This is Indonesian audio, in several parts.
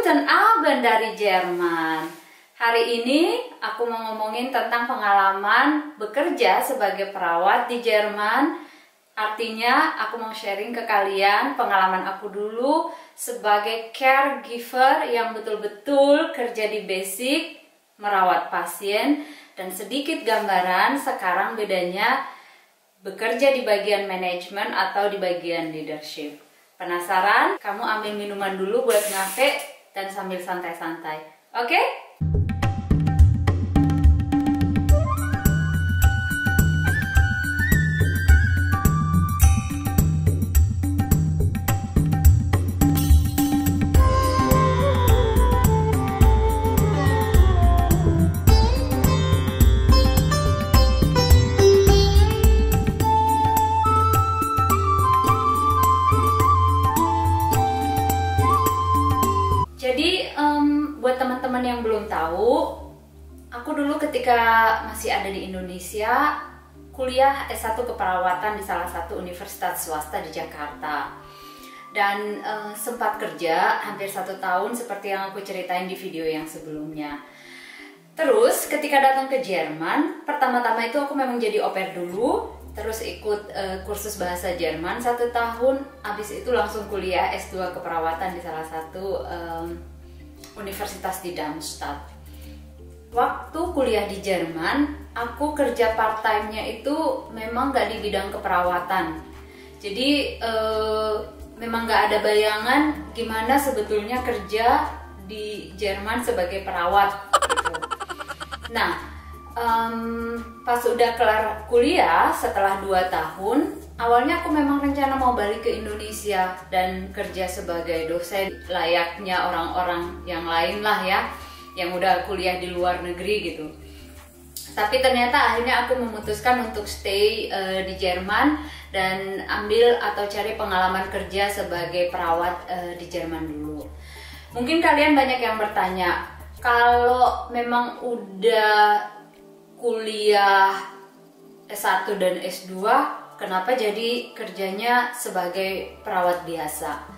Guten Abend dari Jerman. Hari ini aku mau ngomongin tentang pengalaman bekerja sebagai perawat di Jerman. Artinya aku mau sharing ke kalian pengalaman aku dulu sebagai caregiver yang betul-betul kerja di basic, merawat pasien, dan sedikit gambaran sekarang bedanya bekerja di bagian manajemen atau di bagian leadership. Penasaran? Kamu ambil minuman dulu buat ngafe dan sambil santai-santai. Oke? Jadi buat teman-teman yang belum tahu, aku dulu ketika masih ada di Indonesia kuliah S1 keperawatan di salah satu universitas swasta di Jakarta, dan sempat kerja hampir 1 tahun seperti yang aku ceritain di video yang sebelumnya. Terus ketika datang ke Jerman, pertama-tama itu aku memang jadi au pair dulu, terus ikut kursus bahasa Jerman 1 tahun, habis itu langsung kuliah S2 keperawatan di salah satu universitas di Darmstadt. Waktu kuliah di Jerman, aku kerja part-time-nya itu memang gak di bidang keperawatan. Jadi memang gak ada bayangan gimana sebetulnya kerja di Jerman sebagai perawat gitu. Nah, pas udah kelar kuliah setelah 2 tahun, awalnya aku memang rencana mau balik ke Indonesia dan kerja sebagai dosen layaknya orang-orang yang lain lah ya, yang udah kuliah di luar negeri gitu. Tapi ternyata akhirnya aku memutuskan untuk stay di Jerman dan ambil atau cari pengalaman kerja sebagai perawat di Jerman dulu. Mungkin kalian banyak yang bertanya, kalau memang udah kuliah S1 dan S2, kenapa jadi kerjanya sebagai perawat biasa?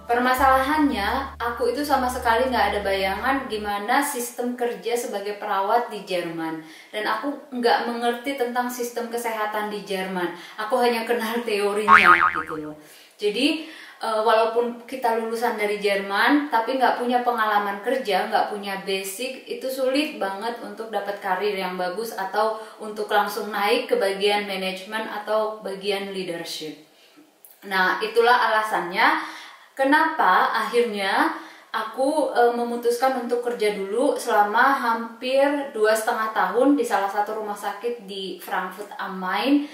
Permasalahannya, aku itu sama sekali nggak ada bayangan gimana sistem kerja sebagai perawat di Jerman. Dan aku nggak mengerti tentang sistem kesehatan di Jerman. Aku hanya kenal teorinya gitu loh. Jadi, walaupun kita lulusan dari Jerman, tapi nggak punya pengalaman kerja, nggak punya basic, itu sulit banget untuk dapat karir yang bagus atau untuk langsung naik ke bagian manajemen atau bagian leadership. Nah, itulah alasannya kenapa akhirnya aku memutuskan untuk kerja dulu selama hampir 2,5 tahun di salah satu rumah sakit di Frankfurt am Main,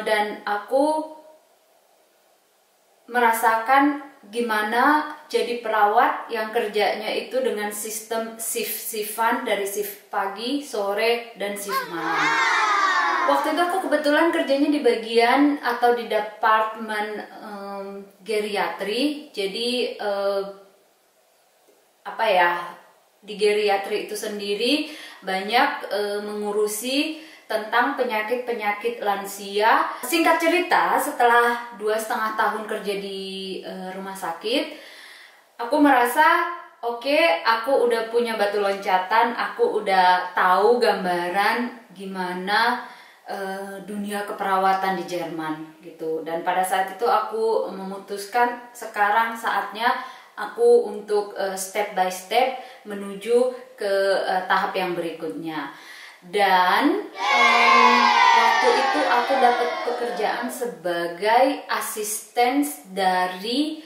dan aku merasakan gimana jadi perawat yang kerjanya itu dengan sistem shift-shiftan dari shift pagi, sore, dan shift malam. Waktu itu aku kebetulan kerjanya di bagian atau di departemen geriatri. Jadi di geriatri itu sendiri banyak mengurusi tentang penyakit-penyakit lansia. Singkat cerita, setelah 2,5 tahun kerja di rumah sakit, aku merasa oke, aku udah punya batu loncatan, aku udah tahu gambaran gimana dunia keperawatan di Jerman gitu. Dan pada saat itu aku memutuskan sekarang saatnya aku untuk step by step menuju ke tahap yang berikutnya. Dan waktu itu aku dapat pekerjaan sebagai asisten dari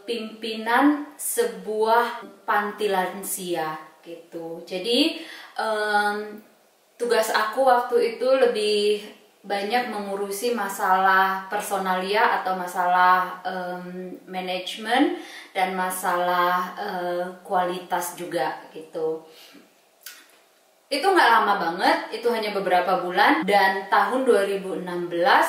pimpinan sebuah panti lansia gitu. Jadi tugas aku waktu itu lebih banyak mengurusi masalah personalia atau masalah manajemen dan masalah kualitas juga gitu. Itu nggak lama banget, itu hanya beberapa bulan, dan tahun 2016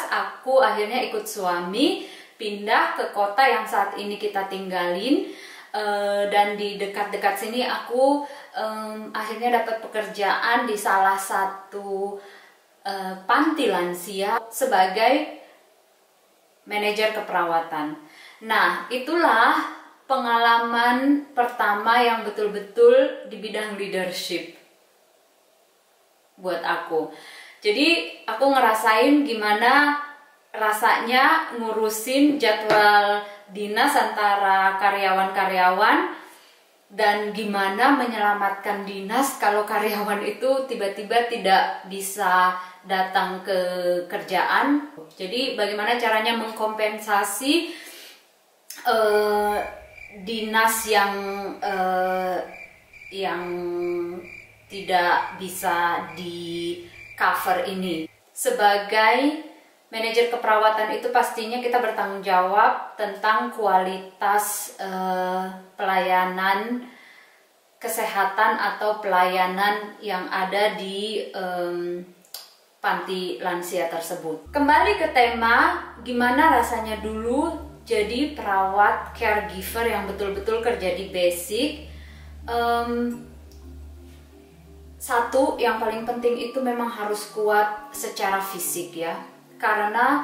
aku akhirnya ikut suami pindah ke kota yang saat ini kita tinggalin, dan di dekat-dekat sini aku akhirnya dapat pekerjaan di salah satu panti lansia sebagai manajer keperawatan. Nah, itulah pengalaman pengalaman pertama yang betul-betul di bidang leadership buat aku. Jadi aku ngerasain gimana rasanya ngurusin jadwal dinas antara karyawan-karyawan dan gimana menyelamatkan dinas kalau karyawan itu tiba-tiba tidak bisa datang ke kerjaan. Jadi bagaimana caranya mengkompensasi dinas yang tidak bisa di cover ini. Sebagai manajer keperawatan itu pastinya kita bertanggung jawab tentang kualitas pelayanan kesehatan atau pelayanan yang ada di panti lansia tersebut. Kembali ke tema, gimana rasanya dulu jadi perawat caregiver yang betul-betul kerja di basic. Satu yang paling penting itu memang harus kuat secara fisik ya. Karena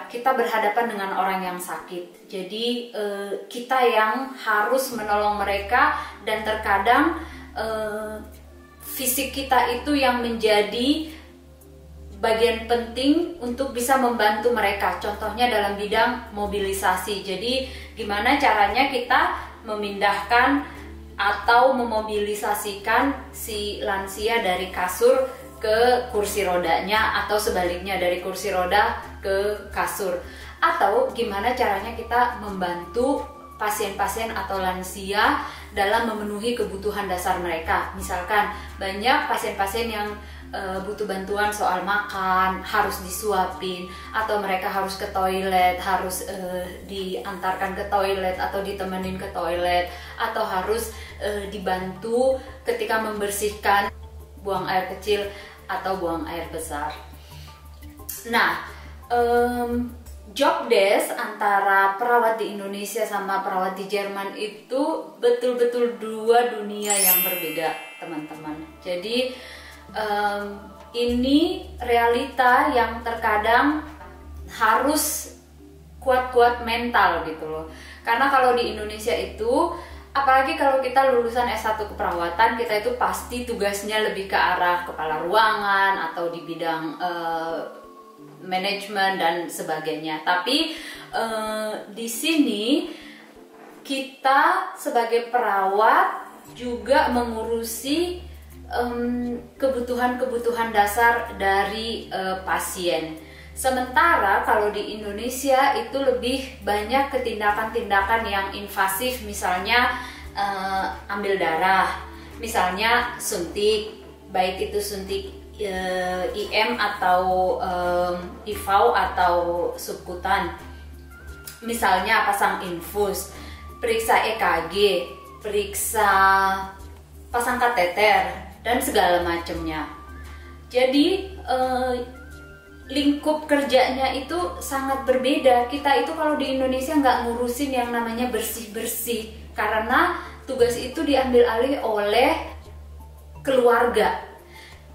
kita berhadapan dengan orang yang sakit. Jadi kita yang harus menolong mereka dan terkadang fisik kita itu yang menjadi bagian penting untuk bisa membantu mereka. Contohnya dalam bidang mobilisasi. Jadi gimana caranya kita memindahkan atau memobilisasikan si lansia dari kasur ke kursi rodanya atau sebaliknya dari kursi roda ke kasur, atau gimana caranya kita membantu pasien-pasien atau lansia dalam memenuhi kebutuhan dasar mereka. Misalkan banyak pasien-pasien yang butuh bantuan soal makan, harus disuapin, atau mereka harus ke toilet, harus diantarkan ke toilet atau ditemenin ke toilet, atau harus dibantu ketika membersihkan buang air kecil atau buang air besar. Nah, job desk antara perawat di Indonesia sama perawat di Jerman itu betul-betul dua dunia yang berbeda, teman-teman. Jadi ini realita yang terkadang harus kuat-kuat mental gitu loh. Karena kalau di Indonesia itu, apalagi kalau kita lulusan S1 keperawatan, kita itu pasti tugasnya lebih ke arah kepala ruangan atau di bidang manajemen dan sebagainya. Tapi di sini kita sebagai perawat juga mengurusi kebutuhan-kebutuhan dasar dari pasien. Sementara kalau di Indonesia itu lebih banyak tindakan-tindakan yang invasif, misalnya ambil darah, misalnya suntik, baik itu suntik IM atau IV atau subkutan, misalnya pasang infus, periksa EKG, periksa pasang kateter dan segala macamnya. Jadi lingkup kerjanya itu sangat berbeda. Kita itu kalau di Indonesia nggak ngurusin yang namanya bersih-bersih, karena tugas itu diambil alih oleh keluarga.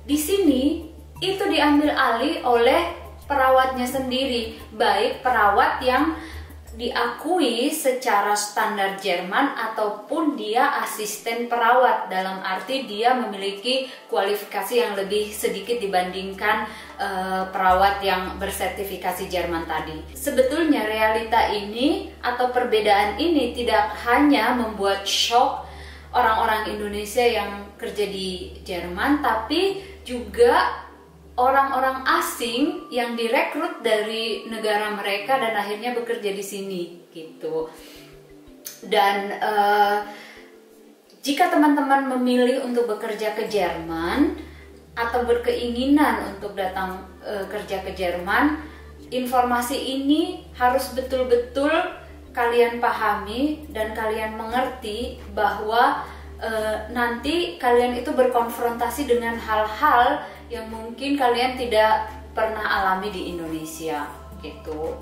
Di sini itu diambil alih oleh perawatnya sendiri, baik perawat yang diakui secara standar Jerman ataupun dia asisten perawat, dalam arti dia memiliki kualifikasi yang lebih sedikit dibandingkan perawat yang bersertifikasi Jerman tadi. Sebetulnya realita ini atau perbedaan ini tidak hanya membuat shock orang-orang Indonesia yang kerja di Jerman, tapi juga orang-orang asing yang direkrut dari negara mereka dan akhirnya bekerja di sini gitu. Dan jika teman-teman memilih untuk bekerja ke Jerman atau berkeinginan untuk datang kerja ke Jerman, informasi ini harus betul-betul kalian pahami dan kalian mengerti bahwa nanti kalian itu berkonfrontasi dengan hal-hal yang mungkin kalian tidak pernah alami di Indonesia gitu.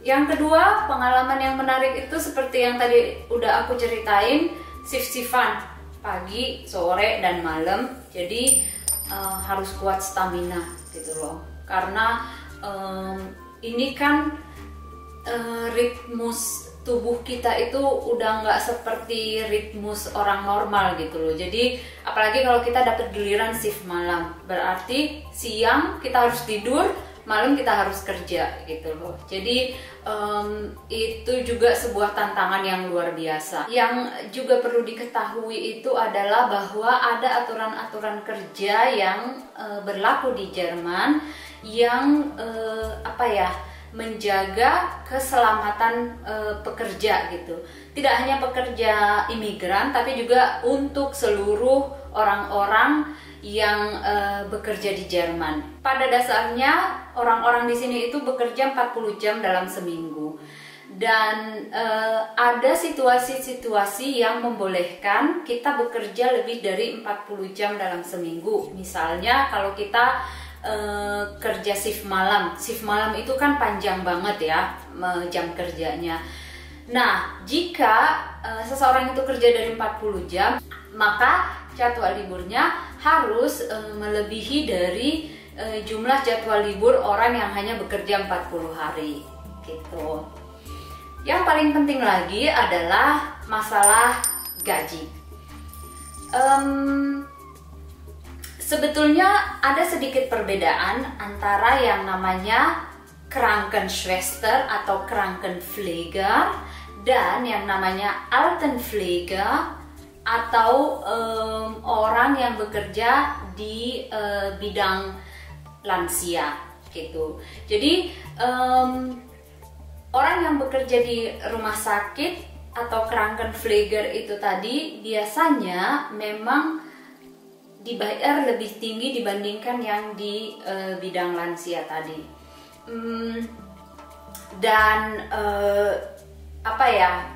Yang kedua, pengalaman yang menarik itu seperti yang tadi udah aku ceritain, shift-shiftan pagi, sore, dan malam. Jadi harus kuat stamina gitu loh. Karena ini kan ritmus tubuh kita itu udah nggak seperti ritmus orang normal gitu loh. Jadi apalagi kalau kita dapat giliran shift malam, berarti siang kita harus tidur, malam kita harus kerja gitu loh. Jadi itu juga sebuah tantangan yang luar biasa. Yang juga perlu diketahui itu adalah bahwa ada aturan-aturan kerja yang berlaku di Jerman yang menjaga keselamatan pekerja gitu. Tidak hanya pekerja imigran, tapi juga untuk seluruh orang-orang yang bekerja di Jerman. Pada dasarnya orang-orang di sini itu bekerja 40 jam dalam seminggu. Dan ada situasi-situasi yang membolehkan kita bekerja lebih dari 40 jam dalam seminggu. Misalnya kalau kita kerja shift malam itu kan panjang banget ya jam kerjanya. Nah, jika seseorang itu kerja dari 40 jam, maka jadwal liburnya harus melebihi dari jumlah jadwal libur orang yang hanya bekerja 40 hari gitu. Yang paling penting lagi adalah masalah gaji. Sebetulnya ada sedikit perbedaan antara yang namanya Krankenschwester atau Krankenpfleger dan yang namanya Altenpfleger atau orang yang bekerja di bidang lansia gitu. Jadi orang yang bekerja di rumah sakit atau Krankenpfleger itu tadi biasanya memang dibayar lebih tinggi dibandingkan yang di bidang lansia tadi. Dan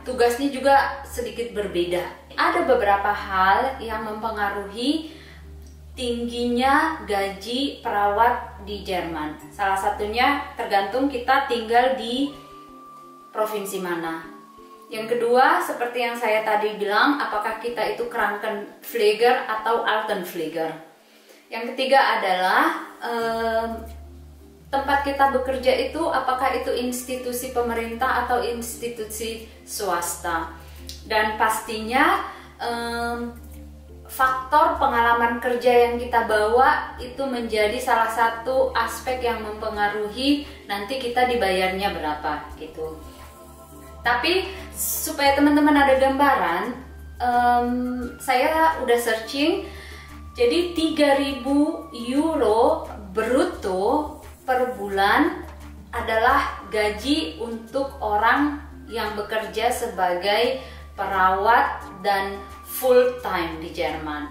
tugasnya juga sedikit berbeda. Ada beberapa hal yang mempengaruhi tingginya gaji perawat di Jerman. Salah satunya tergantung kita tinggal di provinsi mana. Yang kedua, seperti yang saya tadi bilang, apakah kita itu Krankenpfleger atau Altenpfleger. Yang ketiga adalah tempat kita bekerja itu apakah itu institusi pemerintah atau institusi swasta. Dan pastinya faktor pengalaman kerja yang kita bawa itu menjadi salah satu aspek yang mempengaruhi nanti kita dibayarnya berapa gitu. Tapi supaya teman-teman ada gambaran, saya udah searching, jadi 3.000 euro bruto per bulan adalah gaji untuk orang yang bekerja sebagai perawat dan full time di Jerman.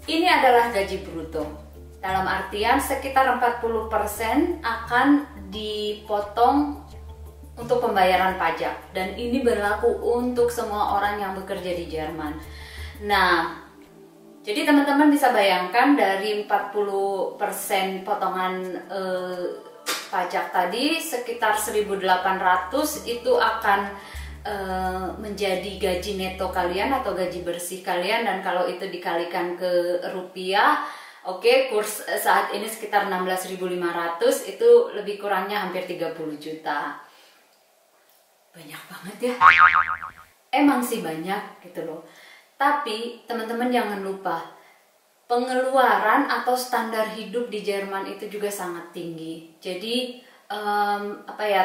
Ini adalah gaji bruto. Dalam artian sekitar 40% akan dipotong untuk pembayaran pajak, dan ini berlaku untuk semua orang yang bekerja di Jerman. Nah, jadi teman-teman bisa bayangkan dari 40% potongan pajak tadi sekitar 1.800 itu akan menjadi gaji neto kalian atau gaji bersih kalian, dan kalau itu dikalikan ke rupiah, oke, kurs saat ini sekitar 16.500, itu lebih kurangnya hampir 30 juta. Banyak banget ya, emang sih banyak gitu loh. Tapi teman-teman jangan lupa, pengeluaran atau standar hidup di Jerman itu juga sangat tinggi. Jadi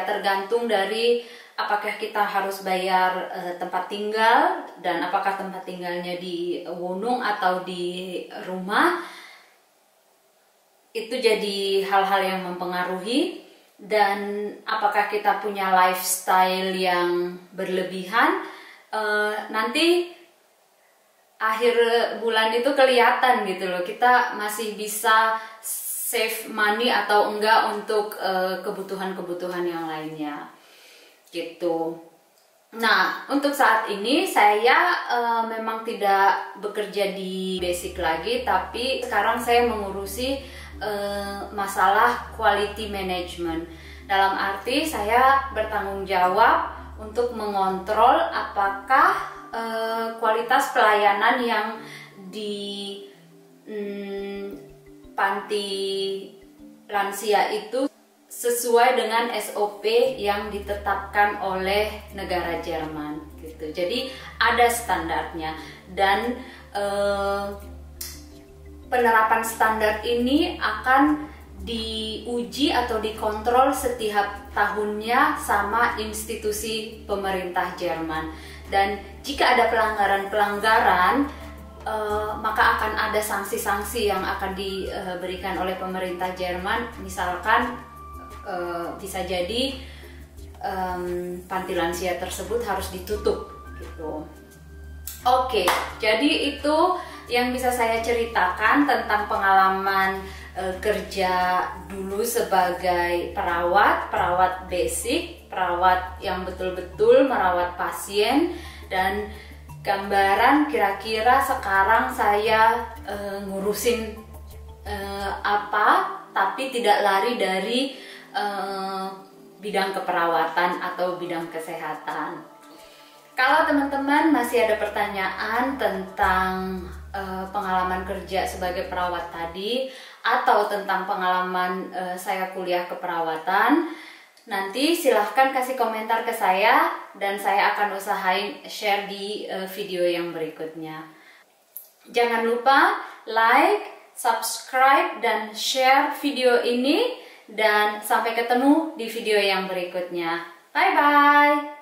tergantung dari apakah kita harus bayar tempat tinggal, dan apakah tempat tinggalnya di Wohnung atau di rumah, itu jadi hal-hal yang mempengaruhi. Dan apakah kita punya lifestyle yang berlebihan, nanti akhir bulan itu kelihatan gitu loh, kita masih bisa save money atau enggak untuk kebutuhan-kebutuhan yang lainnya gitu. Nah, untuk saat ini saya memang tidak bekerja di basic lagi, tapi sekarang saya mengurusi masalah quality management. Dalam arti saya bertanggung jawab untuk mengontrol apakah kualitas pelayanan yang di panti lansia itu sesuai dengan SOP yang ditetapkan oleh negara Jerman gitu. Jadi ada standarnya, dan penerapan standar ini akan diuji atau dikontrol setiap tahunnya sama institusi pemerintah Jerman. Dan jika ada pelanggaran, maka akan ada sanksi-sanksi yang akan diberikan oleh pemerintah Jerman. Misalkan bisa jadi panti lansia tersebut harus ditutup gitu. Oke, jadi itu yang bisa saya ceritakan tentang pengalaman kerja dulu sebagai perawat basic, perawat yang betul-betul merawat pasien, dan gambaran kira-kira sekarang saya ngurusin apa, tapi tidak lari dari bidang keperawatan atau bidang kesehatan. Kalau teman-teman masih ada pertanyaan tentang pengalaman kerja sebagai perawat tadi, atau tentang pengalaman saya kuliah keperawatan, nanti silahkan kasih komentar ke saya, dan saya akan usahain share di video yang berikutnya. Jangan lupa like, subscribe, dan share video ini, dan sampai ketemu di video yang berikutnya. Bye-bye!